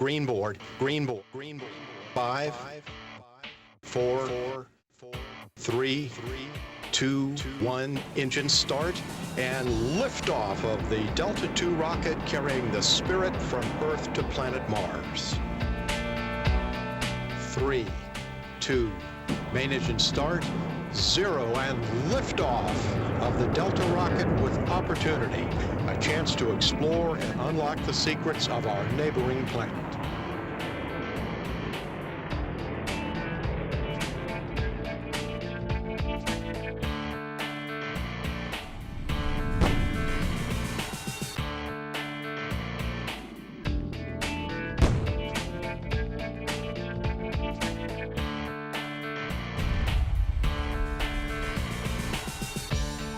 green board, green board, green board. 5, 4, 3, 2, 1, engine start, and liftoff of the Delta II rocket carrying the Spirit from Earth to planet Mars. 3, 2, main engine start, 0, and liftoff of the Delta rocket with Opportunity, a chance to explore and unlock the secrets of our neighboring planet.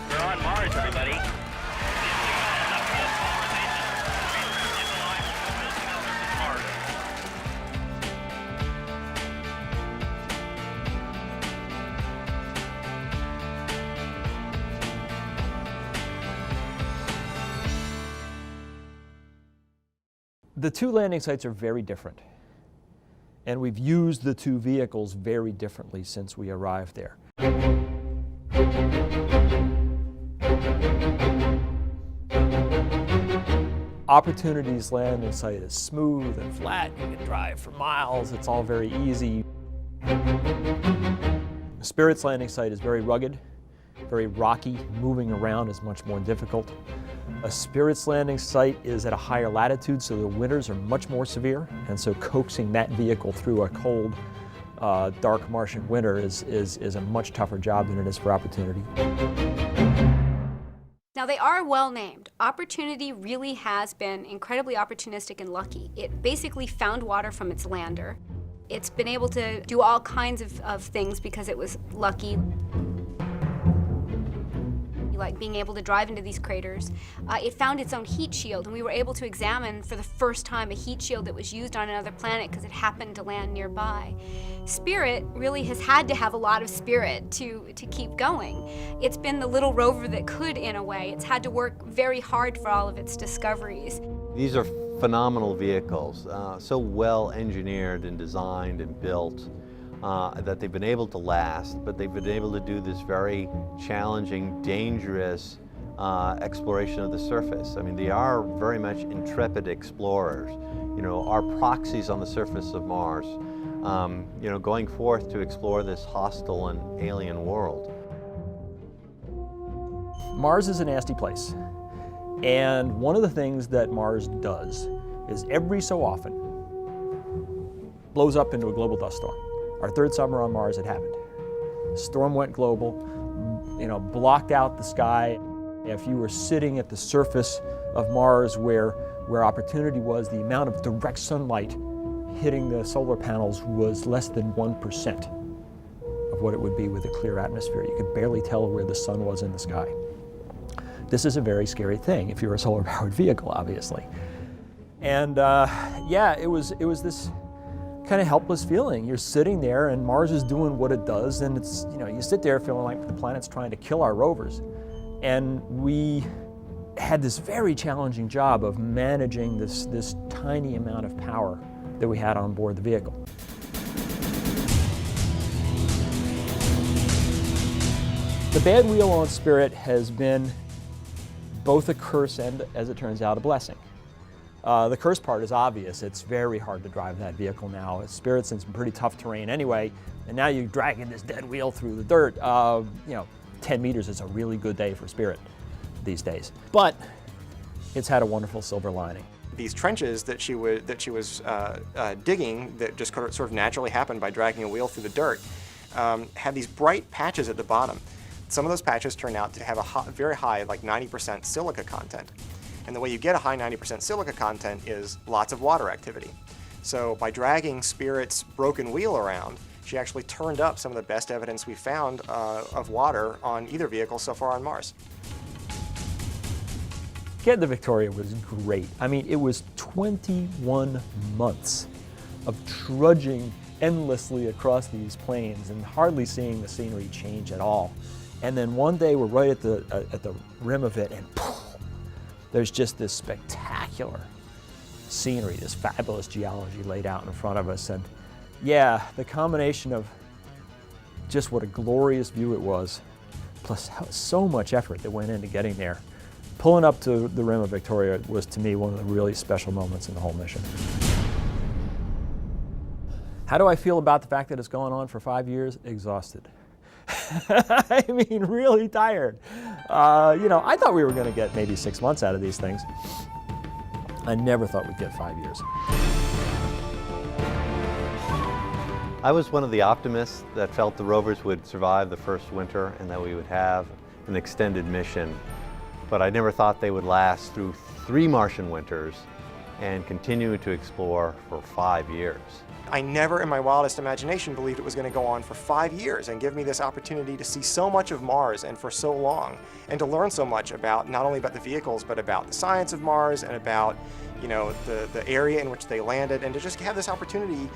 We're on Mars, everybody. The two landing sites are very different, and we've used the two vehicles very differently since we arrived there. Opportunity's landing site is smooth and flat. You can drive for miles. It's all very easy. Spirit's landing site is very rugged, very rocky. Moving around is much more difficult. A Spirit's landing site is at a higher latitude, so the winters are much more severe, and so coaxing that vehicle through a cold, dark Martian winter is a much tougher job than it is for Opportunity. Now, they are well named. Opportunity really has been incredibly opportunistic and lucky. It basically found water from its lander. It's been able to do all kinds of things because it was lucky. Like being able to drive into these craters. It found its own heat shield, and we were able to examine for the first time a heat shield that was used on another planet because it happened to land nearby. Spirit really has had to have a lot of spirit to keep going. It's been the little rover that could, in a way. It's had to work very hard for all of its discoveries. These are phenomenal vehicles, so well engineered and designed and built. That they've been able to last, but they've been able to do this very challenging, dangerous exploration of the surface. I mean, they are very much intrepid explorers, our proxies on the surface of Mars, going forth to explore this hostile and alien world. Mars is a nasty place, and one of the things that Mars does is every so often blows up into a global dust storm. Our third summer on Mars, it happened. The storm went global, blocked out the sky. If you were sitting at the surface of Mars where Opportunity was, the amount of direct sunlight hitting the solar panels was less than 1% of what it would be with a clear atmosphere. You could barely tell where the sun was in the sky. This is a very scary thing if you're a solar-powered vehicle, obviously. And it was this kind of helpless feeling. You're sitting there and Mars is doing what it does, and it's, you sit there feeling like the planet's trying to kill our rovers. And we had this very challenging job of managing this tiny amount of power that we had on board the vehicle. The bad wheel on Spirit has been both a curse and, as it turns out, a blessing. The curse part is obvious. It's very hard to drive that vehicle now. Spirit's in some pretty tough terrain anyway, and now you're dragging this dead wheel through the dirt. 10 meters is a really good day for Spirit these days. But it's had a wonderful silver lining. These trenches that she was digging, that just sort of naturally happened by dragging a wheel through the dirt, had these bright patches at the bottom. Some of those patches turn out to have a very high, like 90% silica content. And the way you get a high 90% silica content is lots of water activity. So by dragging Spirit's broken wheel around, she actually turned up some of the best evidence we found of water on either vehicle so far on Mars. Getting the Victoria was great. I mean, it was 21 months of trudging endlessly across these plains and hardly seeing the scenery change at all. And then one day we're right at the rim of it, and poof, there's just this spectacular scenery, this fabulous geology laid out in front of us. And yeah, the combination of just what a glorious view it was, plus so much effort that went into getting there. Pulling up to the rim of Victoria was, to me, one of the really special moments in the whole mission. How do I feel about the fact that it's going on for 5 years? Exhausted. I mean, really tired. You know, I thought we were going to get maybe 6 months out of these things. I never thought we'd get 5 years. I was one of the optimists that felt the rovers would survive the first winter and that we would have an extended mission. But I never thought they would last through 3 Martian winters and continue to explore for 5 years. I never in my wildest imagination believed it was going to go on for 5 years and give me this opportunity to see so much of Mars and for so long, and to learn so much about, not only about the vehicles, but about the science of Mars and about, you know, the area in which they landed, and to just have this opportunity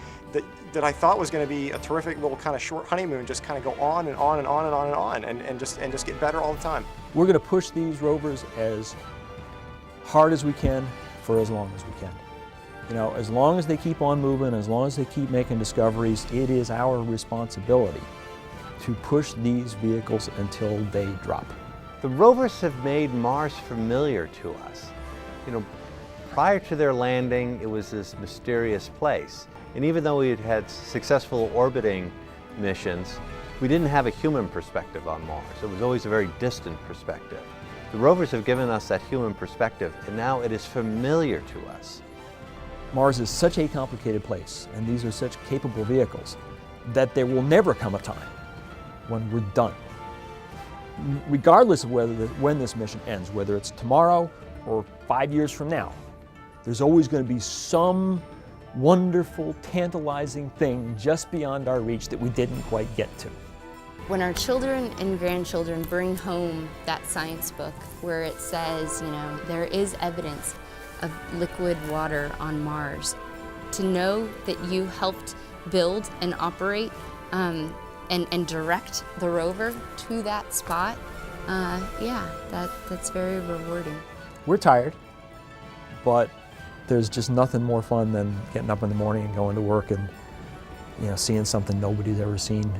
that I thought was going to be a terrific little kind of short honeymoon, just kind of go on and on and on and on and on, and just get better all the time. We're going to push these rovers as hard as we can for as long as we can. You know, as long as they keep on moving, as long as they keep making discoveries, it is our responsibility to push these vehicles until they drop. The rovers have made Mars familiar to us. You know, prior to their landing, it was this mysterious place. And even though we had had successful orbiting missions, we didn't have a human perspective on Mars. It was always a very distant perspective. The rovers have given us that human perspective, and now it is familiar to us. Mars is such a complicated place, and these are such capable vehicles, that there will never come a time when we're done. Regardless of when this mission ends, whether it's tomorrow or 5 years from now, there's always going to be some wonderful, tantalizing thing just beyond our reach that we didn't quite get to. When our children and grandchildren bring home that science book where it says, you know, there is evidence of liquid water on Mars, to know that you helped build and operate and direct the rover to that spot, yeah, that's very rewarding. We're tired, but there's just nothing more fun than getting up in the morning and going to work and, you know, seeing something nobody's ever seen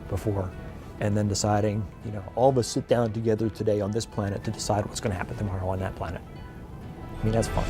before, and then deciding, you know, all of us sit down together today on this planet to decide what's going to happen tomorrow on that planet. I mean, that's fun.